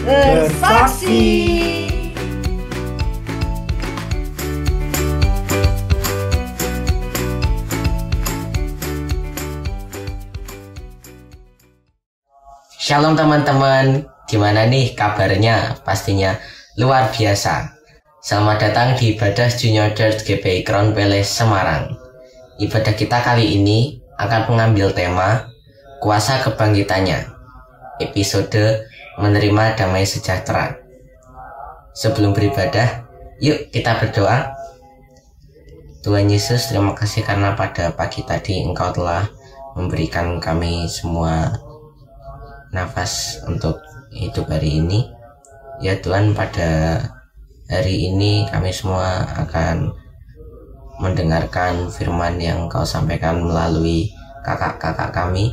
bersaksi. Shalom teman-teman, gimana nih kabarnya? Pastinya luar biasa. Selamat datang di ibadah Junior Church GPI Crown Palace Semarang. Ibadah kita kali ini akan mengambil tema Kuasa Kebangkitannya, episode Menerima Damai Sejahtera. Sebelum beribadah, yuk kita berdoa. Tuhan Yesus, terima kasih karena pada pagi tadi Engkau telah memberikan kami semua nafas untuk hidup hari ini. Ya Tuhan, pada hari ini kami semua akan mendengarkan firman yang Kau sampaikan melalui kakak-kakak kami.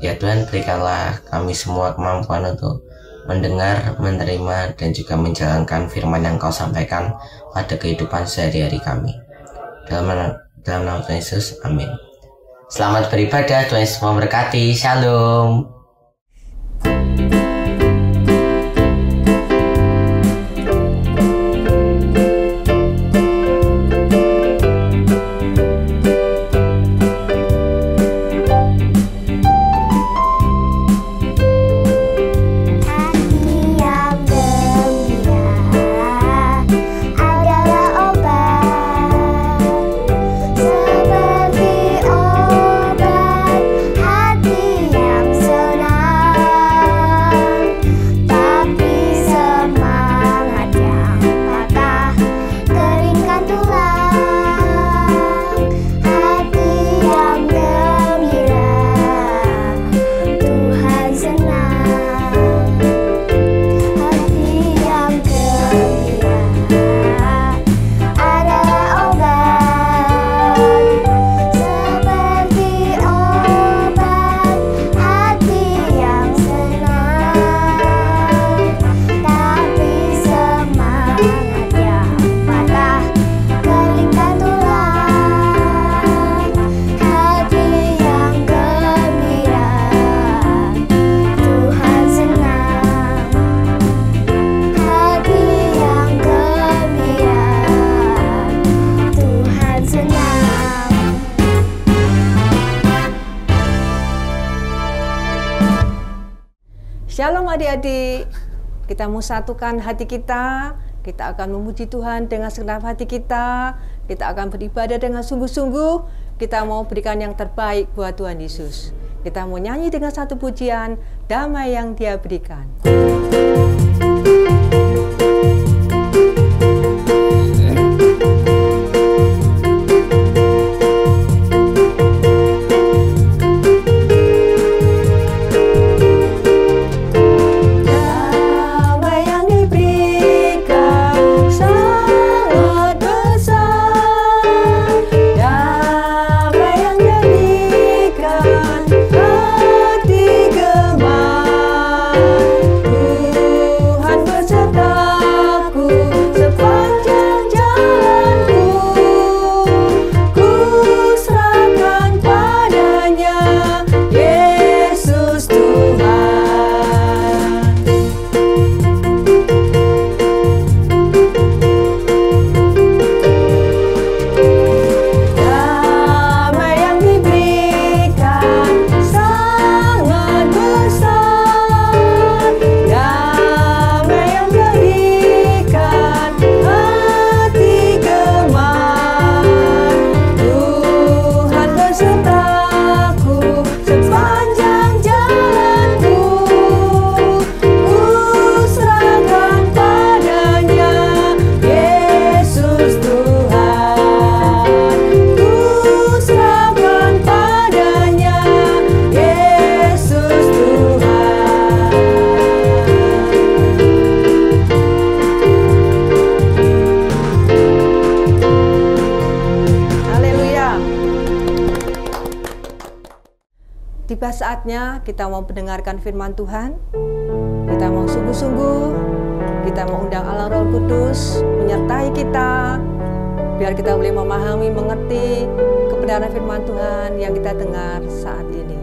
Ya Tuhan, berikanlah kami semua kemampuan untuk mendengar, menerima, dan juga menjalankan firman yang Kau sampaikan pada kehidupan sehari-hari kami. Dalam nama Tuhan Yesus, amin. Selamat beribadah, Tuhan Yesus memberkati. Shalom. Shalom adik-adik, kita mau satukan hati kita akan memuji Tuhan dengan segenap hati kita akan beribadah dengan sungguh-sungguh, kita mau berikan yang terbaik buat Tuhan Yesus. Kita mau nyanyi dengan satu pujian, damai yang Dia berikan. Tiba saatnya kita mau mendengarkan firman Tuhan. Kita mau sungguh-sungguh, kita mau undang Allah Roh Kudus menyertai kita, biar kita boleh memahami, mengerti kebenaran firman Tuhan yang kita dengar saat ini.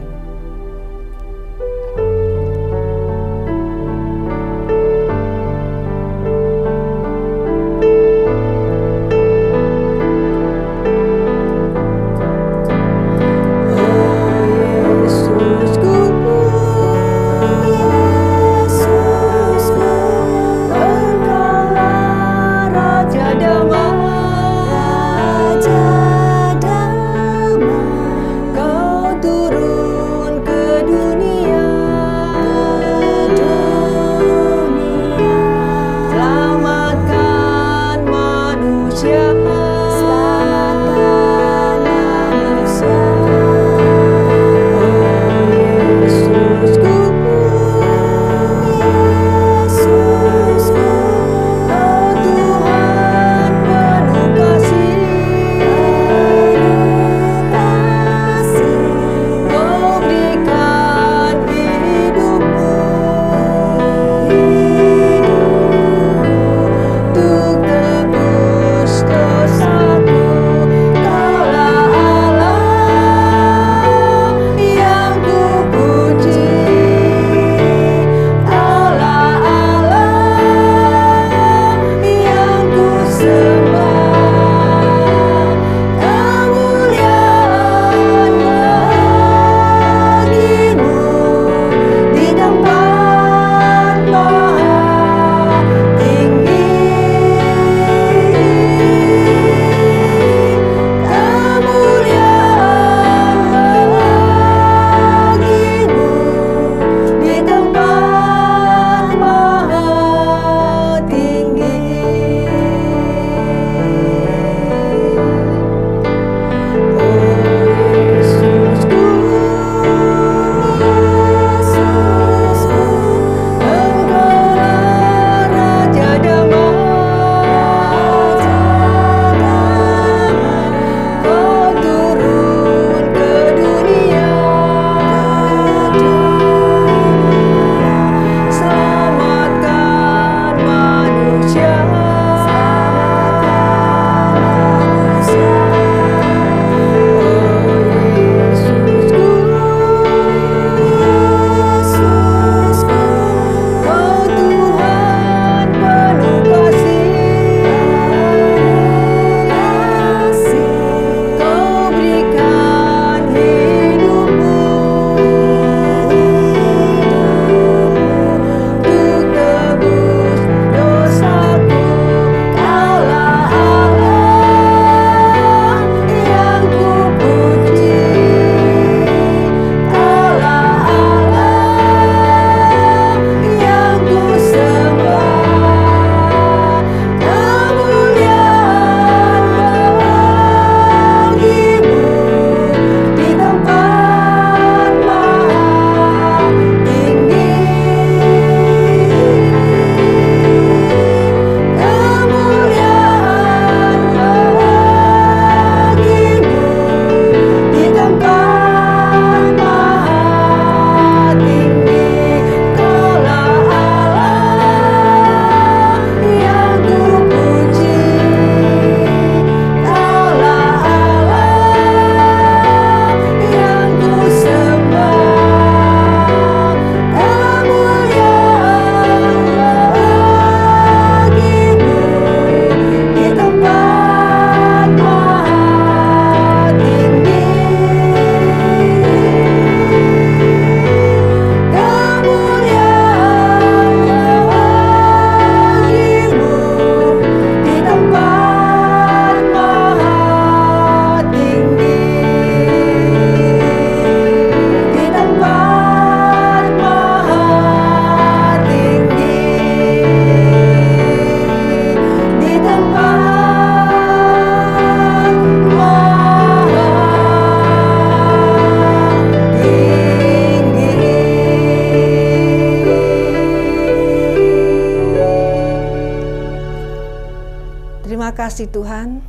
kasih Tuhan.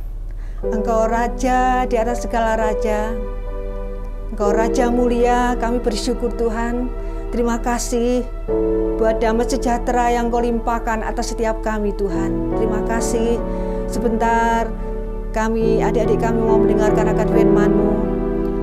Engkau Raja di atas segala raja. Engkau Raja mulia, kami bersyukur Tuhan. Terima kasih buat damai sejahtera yang Kau limpahkan atas setiap kami Tuhan. Terima kasih. Sebentar kami, adik-adik kami mau mendengarkan akan firman-Mu.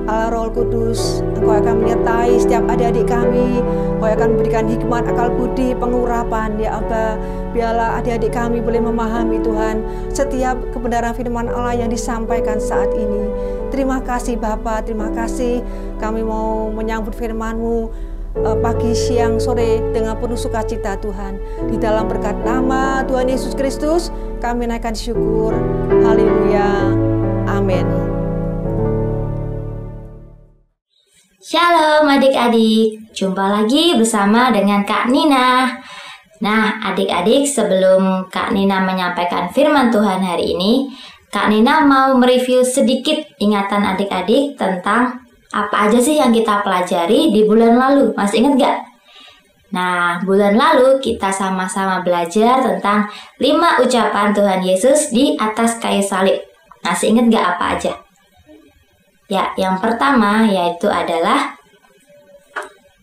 Allah Roh Kudus, Engkau akan menyertai setiap adik-adik kami. Engkau akan memberikan hikmat, akal budi, pengurapan. Ya Aba, biarlah adik-adik kami boleh memahami Tuhan setiap kebenaran firman Allah yang disampaikan saat ini. Terima kasih Bapa, terima kasih. Kami mau menyambut firman-Mu pagi, siang, sore dengan penuh sukacita Tuhan. Di dalam berkat nama Tuhan Yesus Kristus kami naikkan syukur. Haleluya. Amin. Shalom adik-adik, jumpa lagi bersama dengan Kak Nina. Nah adik-adik, sebelum Kak Nina menyampaikan firman Tuhan hari ini, Kak Nina mau mereview sedikit ingatan adik-adik tentang apa aja sih yang kita pelajari di bulan lalu. Masih ingat gak? Nah, bulan lalu kita sama-sama belajar tentang 5 ucapan Tuhan Yesus di atas kayu salib. Masih ingat gak apa aja? Ya, yang pertama yaitu adalah,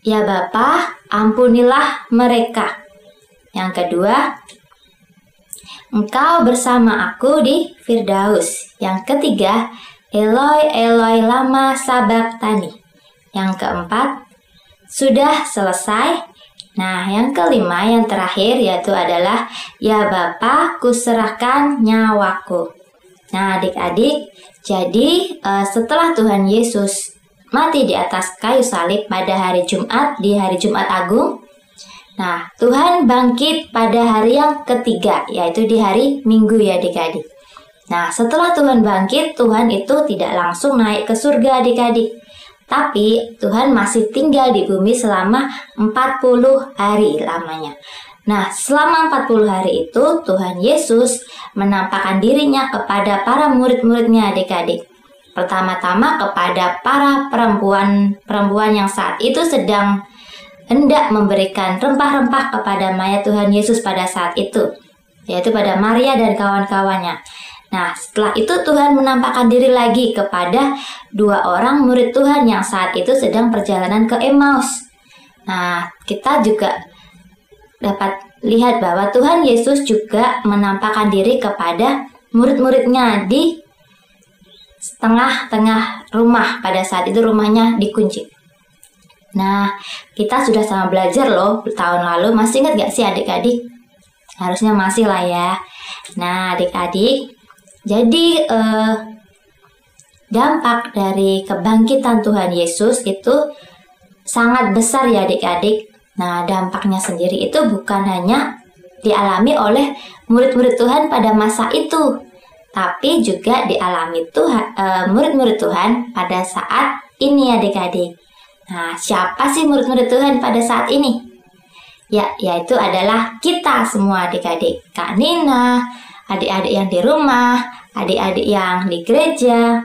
ya Bapa, ampunilah mereka. Yang kedua, Engkau bersama aku di Firdaus. Yang ketiga, Eloi, Eloi, lama sabachthani. Yang keempat, sudah selesai. Nah, yang kelima, yang terakhir yaitu adalah, ya Bapa, kuserahkan nyawaku. Nah, adik-adik, jadi setelah Tuhan Yesus mati di atas kayu salib pada hari Jumat, di hari Jumat Agung, nah, Tuhan bangkit pada hari yang ketiga, yaitu di hari Minggu ya adik-adik. Nah, setelah Tuhan bangkit, Tuhan itu tidak langsung naik ke surga adik-adik. Tapi Tuhan masih tinggal di bumi selama 40 hari lamanya. Nah, selama 40 hari itu Tuhan Yesus menampakkan dirinya kepada para murid-muridnya adik-adik. Pertama-tama kepada para perempuan yang saat itu sedang hendak memberikan rempah-rempah kepada mayat Tuhan Yesus pada saat itu, yaitu pada Maria dan kawan-kawannya. Nah, setelah itu Tuhan menampakkan diri lagi kepada 2 orang murid Tuhan yang saat itu sedang perjalanan ke Emmaus. Nah, kita juga dapat lihat bahwa Tuhan Yesus juga menampakkan diri kepada murid-muridnya di tengah-tengah rumah. Pada saat itu rumahnya dikunci. Nah, kita sudah sama belajar loh tahun lalu. Masih ingat gak sih adik-adik? Harusnya masih lah ya. Nah, adik-adik, jadi dampak dari kebangkitan Tuhan Yesus itu sangat besar ya adik-adik. Nah, dampaknya sendiri itu bukan hanya dialami oleh murid-murid Tuhan pada masa itu, tapi juga dialami murid-murid Tuhan pada saat ini adik-adik. Nah, siapa sih murid-murid Tuhan pada saat ini? Ya, yaitu adalah kita semua adik-adik. Kak Nina, adik-adik yang di rumah, adik-adik yang di gereja,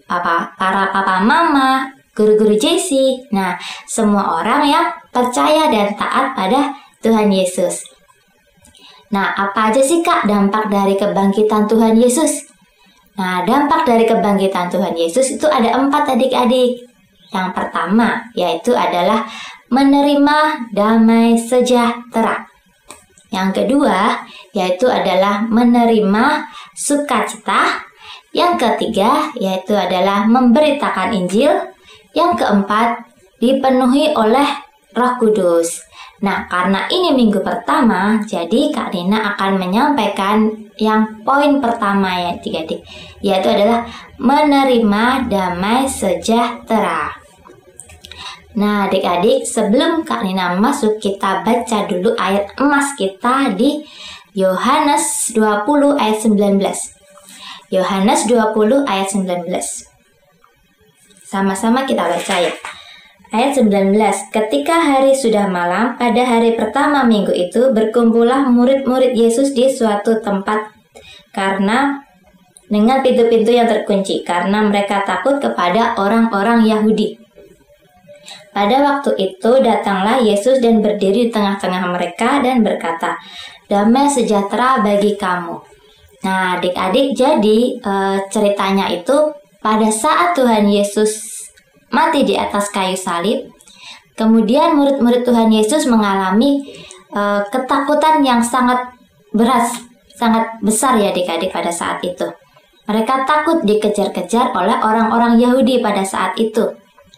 para papa mama, guru-guru JC. Nah, semua orang yang percaya dan taat pada Tuhan Yesus. Nah, apa aja sih Kak dampak dari kebangkitan Tuhan Yesus? Nah, dampak dari kebangkitan Tuhan Yesus itu ada 4 adik-adik. Yang pertama yaitu adalah menerima damai sejahtera. Yang kedua yaitu adalah menerima sukacita. Yang ketiga yaitu adalah memberitakan Injil. Yang keempat, dipenuhi oleh Roh Kudus. Nah, karena ini minggu pertama, jadi Kak Nina akan menyampaikan yang poin pertama ya adik-adik, yaitu adalah menerima damai sejahtera. Nah, adik-adik, sebelum Kak Nina masuk, kita baca dulu ayat emas kita di Yohanes 20 ayat 19. Yohanes 20 ayat 19. Sama-sama kita baca ya. Ayat 19. Ketika hari sudah malam, pada hari pertama minggu itu, berkumpullah murid-murid Yesus di suatu tempat karena dengan pintu-pintu yang terkunci, karena mereka takut kepada orang-orang Yahudi. Pada waktu itu datanglah Yesus dan berdiri di tengah-tengah mereka dan berkata, "Damai sejahtera bagi kamu." Nah, adik-adik, jadi ceritanya itu pada saat Tuhan Yesus mati di atas kayu salib, kemudian murid-murid Tuhan Yesus mengalami ketakutan yang sangat berat, sangat besar ya adik-adik pada saat itu. Mereka takut dikejar-kejar oleh orang-orang Yahudi pada saat itu.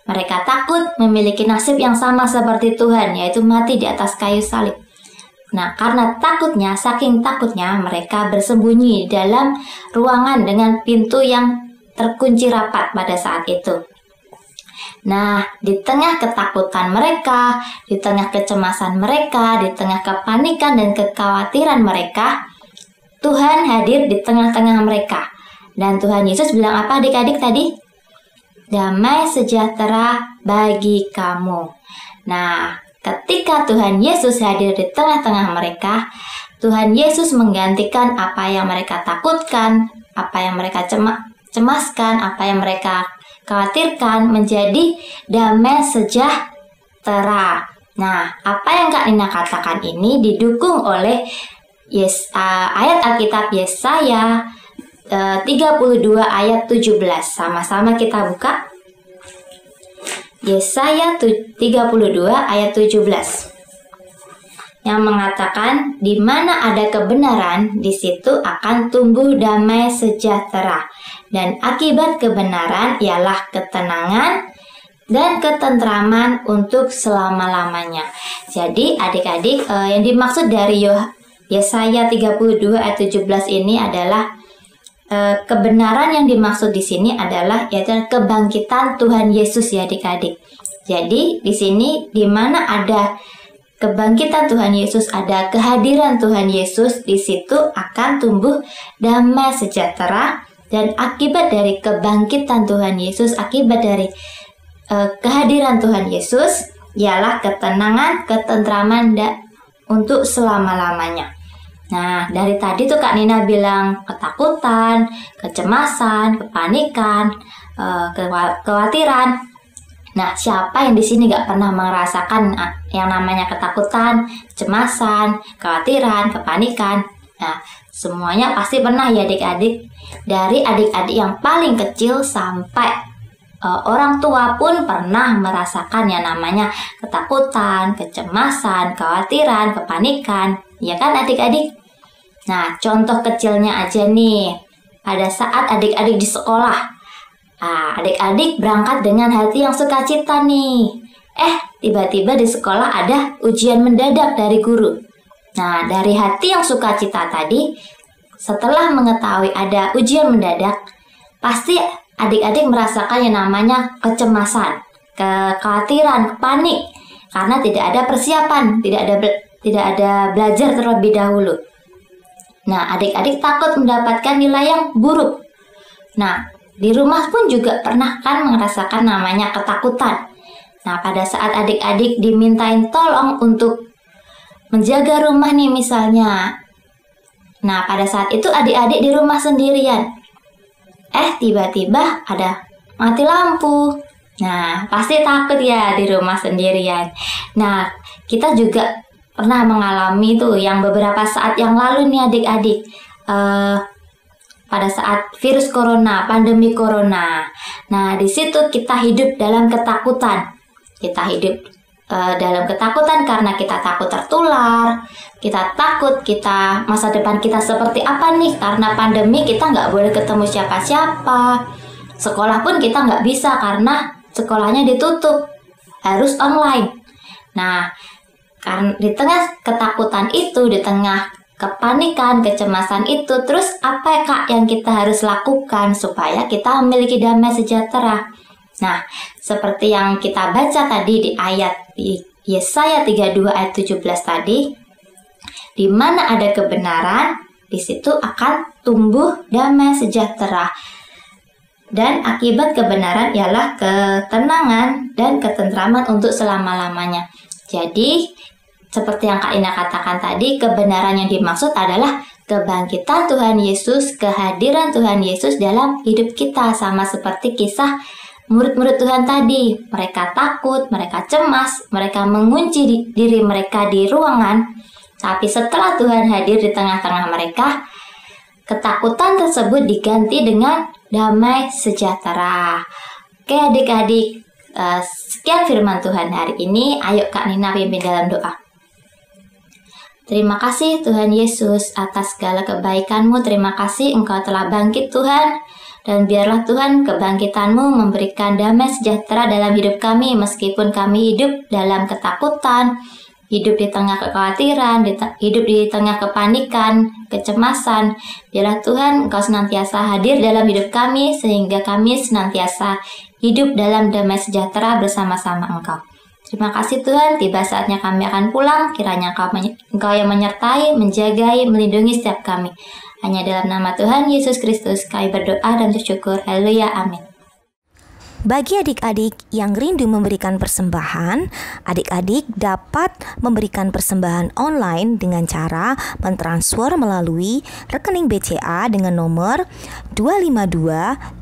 Mereka takut memiliki nasib yang sama seperti Tuhan, yaitu mati di atas kayu salib. Nah, karena takutnya, saking takutnya, mereka bersembunyi dalam ruangan dengan pintu yang terkunci rapat pada saat itu. Nah, di tengah ketakutan mereka, di tengah kecemasan mereka, di tengah kepanikan dan kekhawatiran mereka, Tuhan hadir di tengah-tengah mereka. Dan Tuhan Yesus bilang apa adik-adik tadi? Damai sejahtera bagi kamu. Nah, ketika Tuhan Yesus hadir di tengah-tengah mereka, Tuhan Yesus menggantikan apa yang mereka takutkan, apa yang mereka cemaskan, apa yang mereka khawatirkan menjadi damai sejahtera. Nah, apa yang Kak Nina katakan ini didukung oleh ayat Alkitab Yesaya 32 ayat 17. Sama-sama kita buka. Yesaya 32 ayat 17. Yang mengatakan, di mana ada kebenaran, di situ akan tumbuh damai sejahtera. Dan akibat kebenaran ialah ketenangan dan ketentraman untuk selama-lamanya. Jadi adik-adik, yang dimaksud dari Yesaya 32 ayat 17 ini adalah kebenaran yang dimaksud di sini adalah yaitu kebangkitan Tuhan Yesus ya adik-adik. Jadi di sini di mana ada kebangkitan Tuhan Yesus, ada kehadiran Tuhan Yesus, di situ akan tumbuh damai sejahtera. Dan akibat dari kebangkitan Tuhan Yesus, akibat dari kehadiran Tuhan Yesus ialah ketenangan, ketentraman untuk selama-lamanya. Nah, dari tadi tuh Kak Nina bilang ketakutan, kecemasan, kepanikan, kekhawatiran. Nah, siapa yang di sini gak pernah merasakan yang namanya ketakutan, kecemasan, kekhawatiran, kepanikan? Nah, semuanya pasti pernah ya adik-adik. Dari adik-adik yang paling kecil sampai orang tua pun pernah merasakan yang namanya ketakutan, kecemasan, kekhawatiran, kepanikan. Ya kan adik-adik? Nah, contoh kecilnya aja nih. Pada saat adik-adik di sekolah. Adik-adik berangkat dengan hati yang sukacita nih. Tiba-tiba di sekolah ada ujian mendadak dari guru. Nah, dari hati yang sukacita tadi, setelah mengetahui ada ujian mendadak, pasti adik-adik merasakan yang namanya kecemasan, kekhawatiran, panik. Karena tidak ada persiapan, tidak ada belajar terlebih dahulu. Nah, adik-adik takut mendapatkan nilai yang buruk. Nah, di rumah pun juga pernah kan merasakan namanya ketakutan. Nah, pada saat adik-adik dimintain tolong untuk menjaga rumah nih misalnya. Nah, pada saat itu adik-adik di rumah sendirian. Tiba-tiba ada mati lampu. Nah, pasti takut ya di rumah sendirian. Nah, kita juga pernah mengalami tuh yang beberapa saat yang lalu nih adik-adik. Pada saat virus corona, pandemi corona. Nah, di situ kita hidup dalam ketakutan. Kita hidup dalam ketakutan karena kita takut tertular. Kita takut masa depan kita seperti apa nih. Karena pandemi kita nggak boleh ketemu siapa-siapa. Sekolah pun kita nggak bisa karena sekolahnya ditutup. Harus online. Nah, karena di tengah ketakutan itu, di tengah kepanikan, kecemasan itu, terus apa ya Kak yang kita harus lakukan supaya kita memiliki damai sejahtera? Nah, seperti yang kita baca tadi di ayat di Yesaya 32 ayat 17 tadi, di mana ada kebenaran, di situ akan tumbuh damai sejahtera. Dan akibat kebenaran ialah ketenangan dan ketentraman untuk selama-lamanya. Jadi, seperti yang Kak Ina katakan tadi, kebenaran yang dimaksud adalah kebangkitan Tuhan Yesus, kehadiran Tuhan Yesus dalam hidup kita. Sama seperti kisah murid-murid Tuhan tadi. Mereka takut, mereka cemas, mereka mengunci diri mereka di ruangan. Tapi setelah Tuhan hadir di tengah-tengah mereka, ketakutan tersebut diganti dengan damai sejahtera. Oke adik-adik, sekian firman Tuhan hari ini. Ayo Kak Nina pimpin dalam doa. Terima kasih Tuhan Yesus atas segala kebaikan-Mu. Terima kasih Engkau telah bangkit Tuhan. Dan biarlah Tuhan kebangkitan-Mu memberikan damai sejahtera dalam hidup kami. Meskipun kami hidup dalam ketakutan, hidup di tengah kekhawatiran, hidup di tengah kepanikan, kecemasan. Biarlah Tuhan Engkau senantiasa hadir dalam hidup kami, sehingga kami senantiasa hidup dalam damai sejahtera bersama-sama Engkau. Terima kasih Tuhan, tiba saatnya kami akan pulang. Kiranya Engkau yang menyertai, menjagai, melindungi setiap kami. Hanya dalam nama Tuhan Yesus Kristus kami berdoa dan bersyukur. Haleluya, amin. Bagi adik-adik yang rindu memberikan persembahan, adik-adik dapat memberikan persembahan online dengan cara mentransfer melalui rekening BCA dengan nomor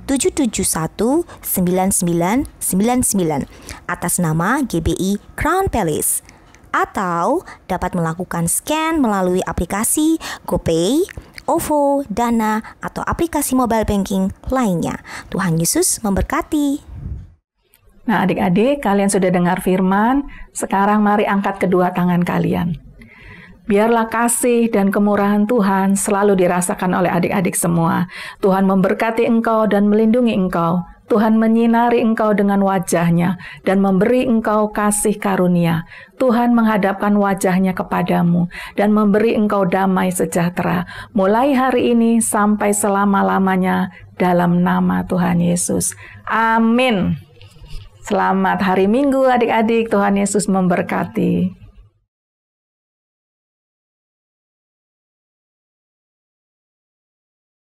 252-771-9999 atas nama GBI Crown Palace, atau dapat melakukan scan melalui aplikasi GoPay, OVO, Dana, atau aplikasi mobile banking lainnya. Tuhan Yesus memberkati. Nah adik-adik, kalian sudah dengar firman, sekarang mari angkat kedua tangan kalian. Biarlah kasih dan kemurahan Tuhan selalu dirasakan oleh adik-adik semua. Tuhan memberkati engkau dan melindungi engkau. Tuhan menyinari engkau dengan wajah-Nya dan memberi engkau kasih karunia. Tuhan menghadapkan wajah-Nya kepadamu dan memberi engkau damai sejahtera. Mulai hari ini sampai selama-lamanya dalam nama Tuhan Yesus. Amin. Selamat hari Minggu adik-adik, Tuhan Yesus memberkati.